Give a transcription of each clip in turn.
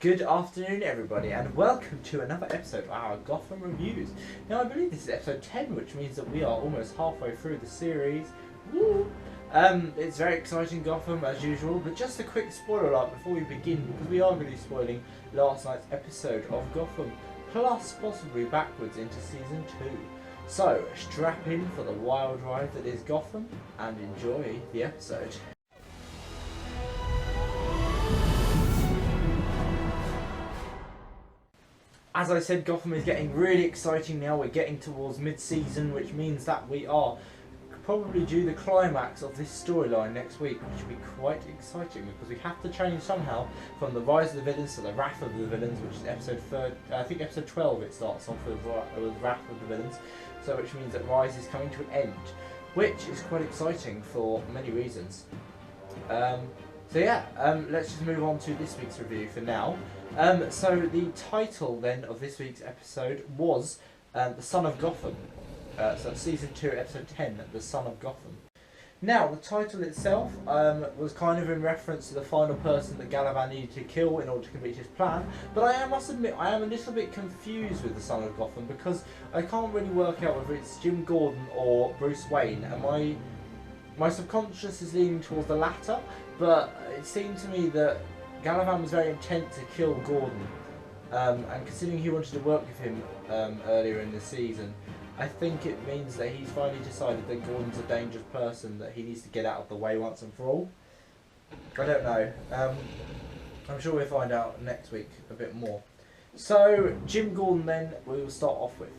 Good afternoon, everybody, and welcome to another episode of our Gotham Reviews. Now, I believe this is episode 10, which means that we are almost halfway through the series. Woo! It's very exciting, Gotham, as usual, but just a quick spoiler alert before we begin, because we are going to be spoiling last night's episode of Gotham, plus possibly backwards into Season 2. So, strap in for the wild ride that is Gotham, and enjoy the episode. As I said, Gotham is getting really exciting now. We're getting towards mid-season, which means that we are probably due the climax of this storyline next week, which will be quite exciting because we have to change somehow from the rise of the villains to the wrath of the villains, which is episode 12 it starts off with wrath of the villains, so which means that Rise is coming to an end, which is quite exciting for many reasons. Let's just move on to this week's review for now. So the title then of this week's episode was The Son of Gotham. So Season 2, Episode 10, The Son of Gotham. Now, the title itself was kind of in reference to the final person that Galavan needed to kill in order to complete his plan, but I must admit I am a little bit confused with The Son of Gotham because I can't really work out whether it's Jim Gordon or Bruce Wayne, and my subconscious is leaning towards the latter, but it seemed to me that Galavan was very intent to kill Gordon, and considering he wanted to work with him earlier in the season, I think it means that he's finally decided that Gordon's a dangerous person that he needs to get out of the way once and for all. I don't know. I'm sure we'll find out next week a bit more. So, Jim Gordon then we will start off with.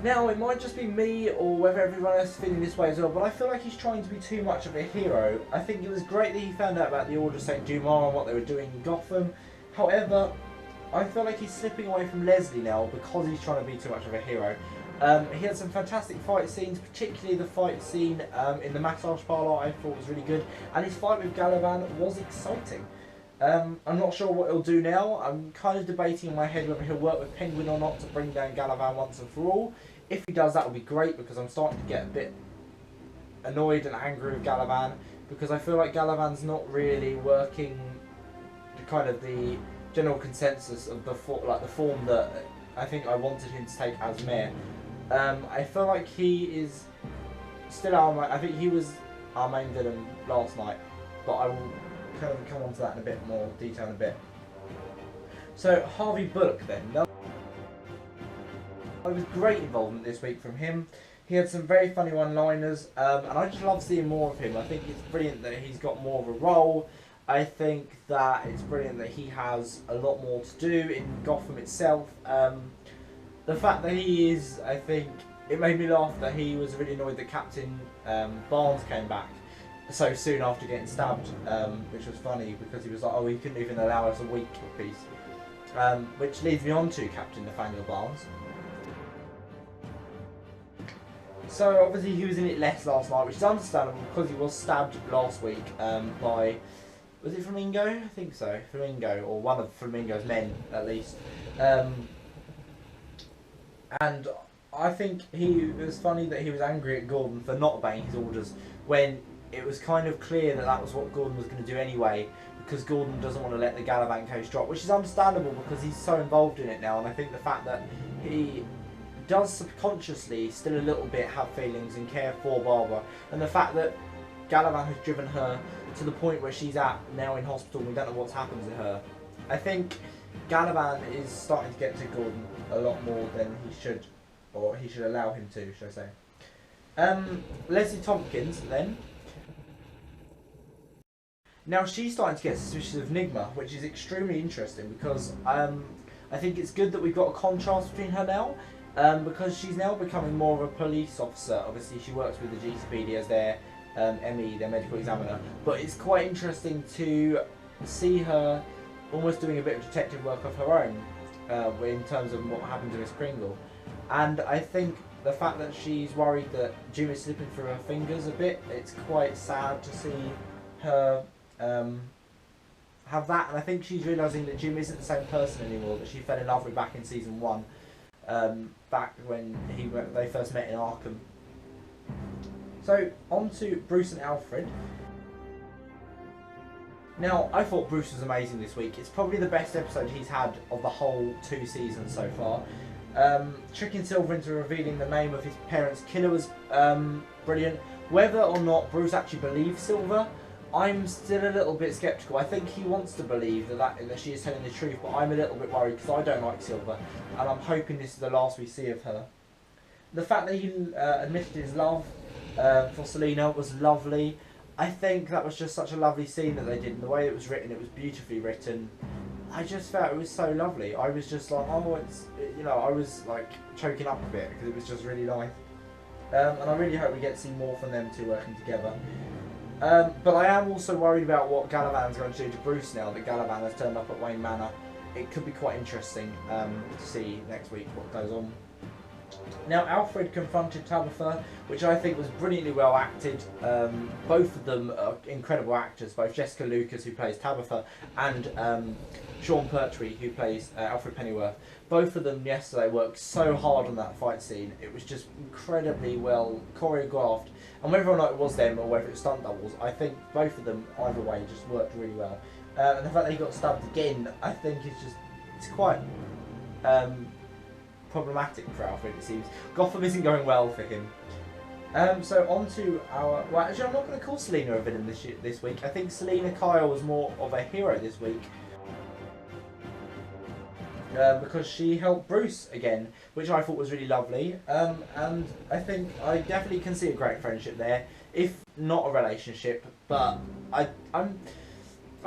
Now, it might just be me or whether everyone else is feeling this way as well, but I feel like he's trying to be too much of a hero. I think it was great that he found out about the Order of St. Dumas and what they were doing in Gotham. However, I feel like he's slipping away from Leslie now because he's trying to be too much of a hero. He had some fantastic fight scenes, particularly the fight scene in the massage parlour I thought was really good, and his fight with Galavan was exciting. I'm not sure what he'll do now. I'm kind of debating in my head whether he'll work with Penguin or not to bring down Galavan once and for all. If he does, that would be great because I'm starting to get a bit annoyed and angry with Galavan because I feel like Galavan's not really working to kind of the general consensus of the form that I think I wanted him to take as mayor. I feel like he is still I think he was our main villain last night, but I will kind of come on to that in a bit more detail in a bit. So Harvey Bullock then. It was great involvement this week from him. He had some very funny one-liners, and I just love seeing more of him. I think it's brilliant that he's got more of a role. I think that it's brilliant that he has a lot more to do in Gotham itself. The fact that he is, I think, it made me laugh that he was really annoyed that Captain Barnes came back so soon after getting stabbed, which was funny because he was like, oh, he couldn't even allow us a week piece. Which leads me on to Captain Nathaniel Barnes. So obviously he was in it less last night, which is understandable because he was stabbed last week by, was it Flamingo? I think so, Flamingo, or one of Flamingo's men at least. And I think it was funny that he was angry at Gordon for not obeying his orders when it was kind of clear that that was what Gordon was going to do anyway, because Gordon doesn't want to let the Galavan case drop, which is understandable because he's so involved in it now, and I think the fact that he does subconsciously still a little bit have feelings and care for Barbara, and the fact that Galavan has driven her to the point where she's at now in hospital and we don't know what's happened to her. I think Galavan is starting to get to Gordon a lot more than he should, or he should allow him to, should I say. Leslie Tompkins then. Now she's starting to get suspicious of Nigma, which is extremely interesting because I think it's good that we've got a contrast between her now. Because she's now becoming more of a police officer. Obviously she works with the GCPD as their ME, their medical examiner, but it's quite interesting to see her almost doing a bit of detective work of her own in terms of what happened to Miss Kringle. And I think the fact that she's worried that Jim is slipping through her fingers a bit, it's quite sad to see her have that, and I think she's realising that Jim isn't the same person anymore that she fell in love with back in season 1. Back when they first met in Arkham. So on to Bruce and Alfred. Now, I thought Bruce was amazing this week. It's probably the best episode he's had of the whole 2 seasons so far. Tricking Silver into revealing the name of his parents' killer was brilliant. Whether or not Bruce actually believes Silver, I'm still a little bit sceptical. I think he wants to believe that she is telling the truth, but I'm a little bit worried because I don't like Silver, and I'm hoping this is the last we see of her. The fact that he admitted his love for Selena was lovely. I think that was just such a lovely scene that they did, and the way it was written, it was beautifully written. I just felt it was so lovely. I was just like, oh, I was like choking up a bit because it was just really nice. And I really hope we get to see more from them two working together. But I am also worried about what Galavan's going to do to Bruce now that Galavan has turned up at Wayne Manor. It could be quite interesting to see next week what goes on. Now, Alfred confronted Tabitha, which I think was brilliantly well acted. Both of them are incredible actors, both Jessica Lucas, who plays Tabitha, and Sean Pertwee, who plays Alfred Pennyworth. Both of them yesterday worked so hard on that fight scene. It was just incredibly well choreographed. And whether or not it was them or whether it was stunt doubles, I think both of them, either way, just worked really well. And the fact that he got stabbed again, I think it's quite problematic for Alfred, it seems. Gotham isn't going well for him. So on to our... Well, actually, I'm not going to call Selena a villain this week. I think Selena Kyle was more of a hero this week. Because she helped Bruce again, which I thought was really lovely. And I think I definitely can see a great friendship there, if not a relationship. But I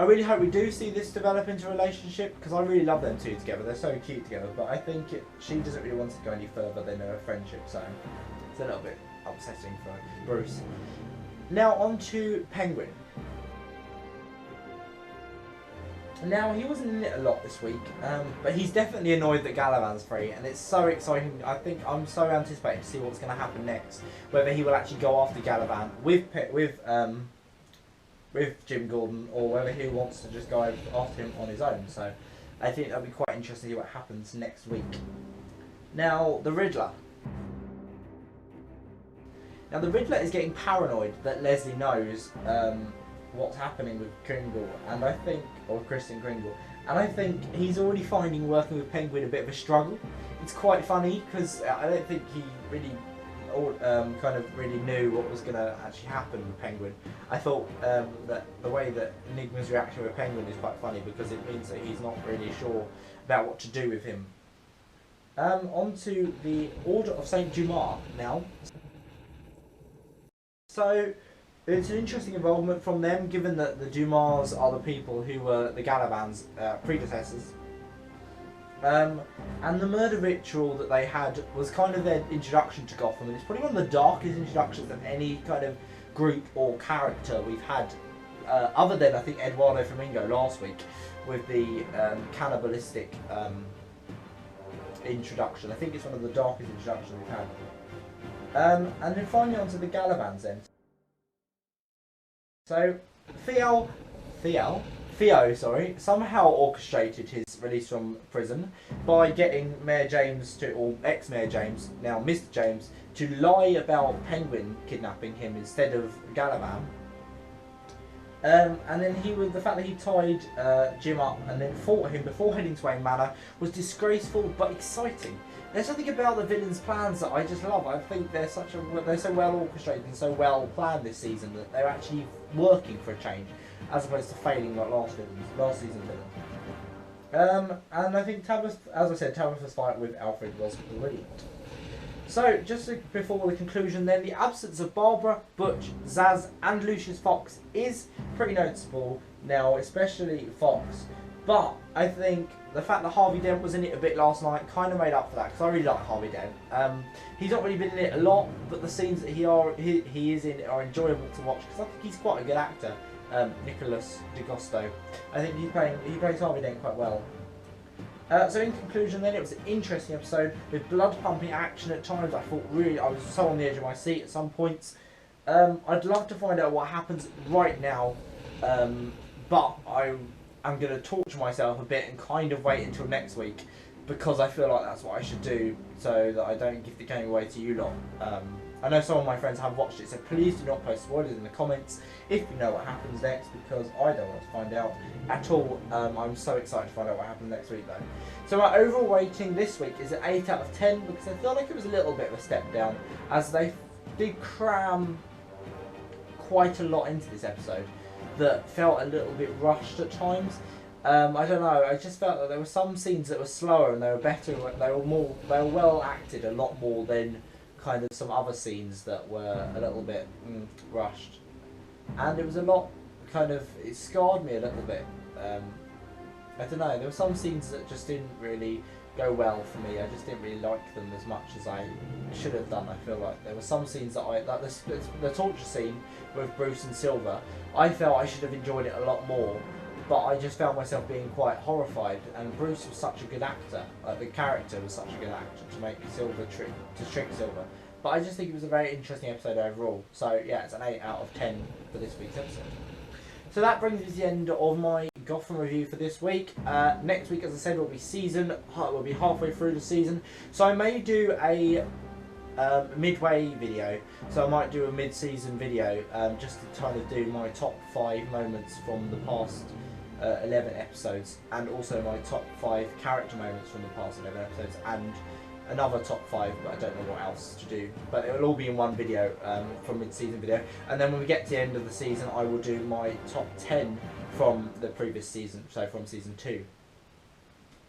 really hope we do see this develop into a relationship, because I really love them two together. They're so cute together. But I think she doesn't really want to go any further than a friendship, so it's a little bit upsetting for Bruce. Now on to Penguin. Now, he wasn't in it a lot this week, but he's definitely annoyed that Galavan's free, and it's so exciting. I think I'm so anticipating to see what's going to happen next. Whether he will actually go after Galavan with Jim Gordon, or whether he wants to just go after him on his own. So I think that'll be quite interesting to see what happens next week. Now, the Riddler. Now, the Riddler is getting paranoid that Leslie knows what's happening with Kringle, and I think, or Kristen Kringle, and I think he's already finding working with Penguin a bit of a struggle. It's quite funny because I don't think he really kind of really knew what was going to actually happen with Penguin. I thought that the way that Enigma's reaction with Penguin is quite funny because it means that he's not really sure about what to do with him. On to the Order of St. Dumas now. So it's an interesting involvement from them, given that the Dumas are the people who were the Galavan's predecessors. And the murder ritual that they had was kind of their introduction to Gotham, and it's probably one of the darkest introductions of any kind of group or character we've had, other than, I think, Eduardo Flamingo last week, with the cannibalistic introduction. I think it's one of the darkest introductions we've had. And then finally onto the Galavans then. So, Theo, somehow orchestrated his release from prison by getting Mayor James or ex-Mayor James, now Mr. James, to lie about Penguin kidnapping him instead of Galavan. And then the fact that he tied Jim up and then fought him before heading to Wayne Manor was disgraceful but exciting. There's something about the villains' plans that I just love. I think they're so well orchestrated and so well planned this season that they're actually working for a change, as opposed to failing like last season's villain. And I think Tabitha's fight with Alfred was brilliant. So, just before the conclusion then, the absence of Barbara, Butch, Zaz and Lucius Fox is pretty noticeable now, especially Fox. But I think the fact that Harvey Dent was in it a bit last night kind of made up for that, because I really like Harvey Dent. He's not really been in it a lot, but the scenes that he is in are enjoyable to watch, because I think he's quite a good actor, Nicholas D'Agosto. I think he plays Harvey Dent quite well. So in conclusion then, it was an interesting episode with blood-pumping action at times. I was so on the edge of my seat at some points. I'd love to find out what happens right now, but I'm going to torture myself a bit and kind of wait until next week, because I feel like that's what I should do, so that I don't give the game away to you lot I know some of my friends have watched it, so please do not post spoilers in the comments if you know what happens next, because I don't want to find out at all. I'm so excited to find out what happens next week though. So my overall rating this week is an 8 out of 10 because I feel like it was a little bit of a step down, as they did cram quite a lot into this episode that felt a little bit rushed at times. I don't know, I just felt that there were some scenes that were slower and they were better, they were well acted a lot more than kind of some other scenes that were a little bit rushed. And it was a lot, it scarred me a little bit. I don't know, there were some scenes that just didn't really go well for me. I just didn't really like them as much as I should have done. I feel like there were some scenes that like the torture scene with Bruce and Silver, I felt I should have enjoyed it a lot more, but I just found myself being quite horrified, and Bruce was such a good actor, like the character was such a good actor to make Silver trick Silver. But I just think it was a very interesting episode overall. So yeah, it's an 8 out of 10 for this week's episode. So that brings me to the end of my Gotham review for this week. Next week, as I said, we'll be halfway through the season. So I may do a midway video. So I might do a mid-season video just to kind of do my top 5 moments from the past 11 episodes, and also my top 5 character moments from the past 11 episodes, and another top 5, but I don't know what else to do. But it will all be in one video, from mid-season video. And then when we get to the end of the season, I will do my top 10 from the previous season, so from season 2.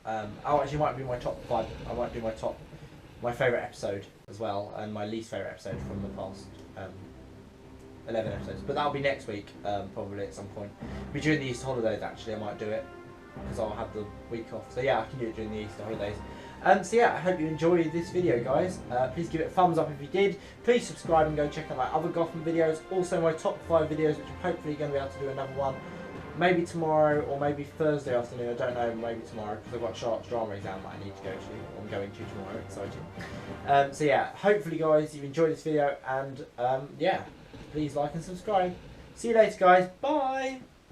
Actually, it might be my top 5. I might do my favourite episode as well, and my least favourite episode from the past 11 episodes. But that'll be next week, probably at some point. It'll be during the Easter holidays, actually, I might do it, because I'll have the week off. So yeah, I can do it during the Easter holidays. So yeah, I hope you enjoyed this video, guys. Please give it a thumbs up if you did. Please subscribe and go check out my other Gotham videos. Also my top 5 videos, which I'm hopefully going to be able to do another one. Maybe tomorrow or maybe Thursday afternoon. I don't know, maybe tomorrow, because I've got a Sharp's drama exam that I need to go to. I'm going to tomorrow, exciting. So yeah, hopefully guys, you've enjoyed this video, and yeah, please like and subscribe. See you later, guys. Bye!